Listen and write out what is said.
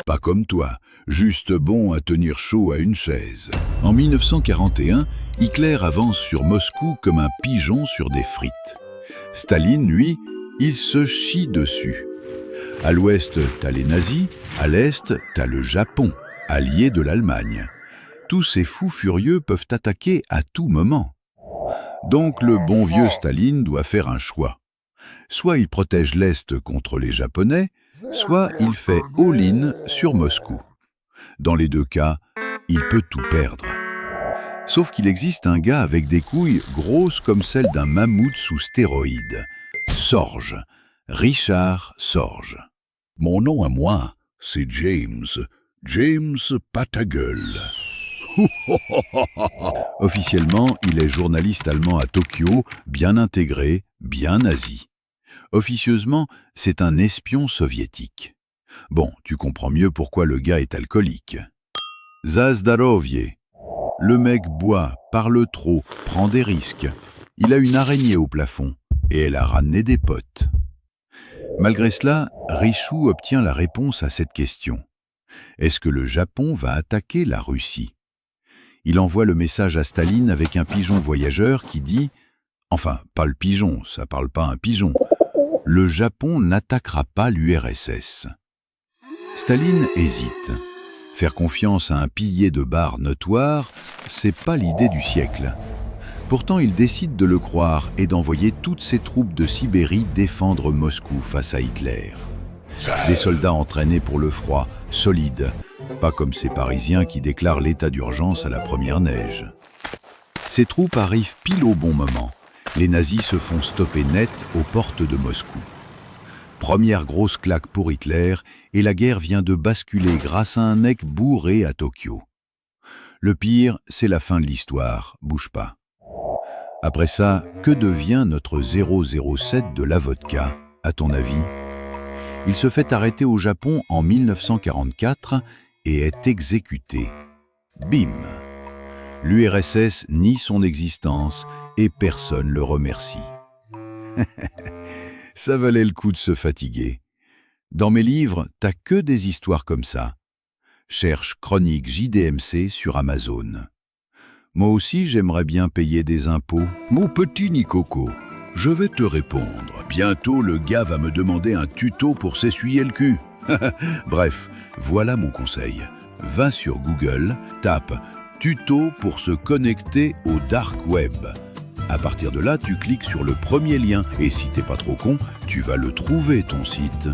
Pas comme toi, juste bon à tenir chaud à une chaise. En 1941, Hitler avance sur Moscou comme un pigeon sur des frites. Staline, lui, il se chie dessus. À l'ouest, t'as les nazis, à l'est, t'as le Japon, allié de l'Allemagne. Tous ces fous furieux peuvent attaquer à tout moment. Donc le bon vieux Staline doit faire un choix. Soit il protège l'Est contre les Japonais, soit il fait all-in sur Moscou. Dans les deux cas, il peut tout perdre. Sauf qu'il existe un gars avec des couilles grosses comme celles d'un mammouth sous stéroïdes. Sorge. Richard Sorge. Mon nom à moi, c'est James. James Patagueule. Officiellement, il est journaliste allemand à Tokyo, bien intégré, bien nazi. Officieusement, c'est un espion soviétique. Bon, tu comprends mieux pourquoi le gars est alcoolique. Zazdarovier. Le mec boit, parle trop, prend des risques. Il a une araignée au plafond et elle a ramené des potes. Malgré cela, Richou obtient la réponse à cette question. Est-ce que le Japon va attaquer la Russie? Il envoie le message à Staline avec un pigeon voyageur qui dit « Enfin, pas le pigeon, ça parle pas un pigeon. Le Japon n'attaquera pas l'URSS. » Staline hésite. Faire confiance à un pilier de bar notoire, c'est pas l'idée du siècle. Pourtant, il décide de le croire et d'envoyer toutes ses troupes de Sibérie défendre Moscou face à Hitler. Des soldats entraînés pour le froid, solides, pas comme ces Parisiens qui déclarent l'état d'urgence à la première neige. Ces troupes arrivent pile au bon moment. Les nazis se font stopper net aux portes de Moscou. Première grosse claque pour Hitler, et la guerre vient de basculer grâce à un mec bourré à Tokyo. Le pire, c'est la fin de l'histoire, bouge pas. Après ça, que devient notre 007 de la vodka, à ton avis? Il se fait arrêter au Japon en 1944 et est exécuté. Bim! L'URSS nie son existence et personne le remercie. Ça valait le coup de se fatiguer. Dans mes livres, t'as que des histoires comme ça. Cherche Chronique JDMC sur Amazon. Moi aussi, j'aimerais bien payer des impôts. Mon petit Nicoco, je vais te répondre. Bientôt, le gars va me demander un tuto pour s'essuyer le cul. Bref, voilà mon conseil. Va sur Google, tape « Tuto pour se connecter au dark web ». À partir de là, tu cliques sur le premier lien et si t'es pas trop con, tu vas le trouver ton site.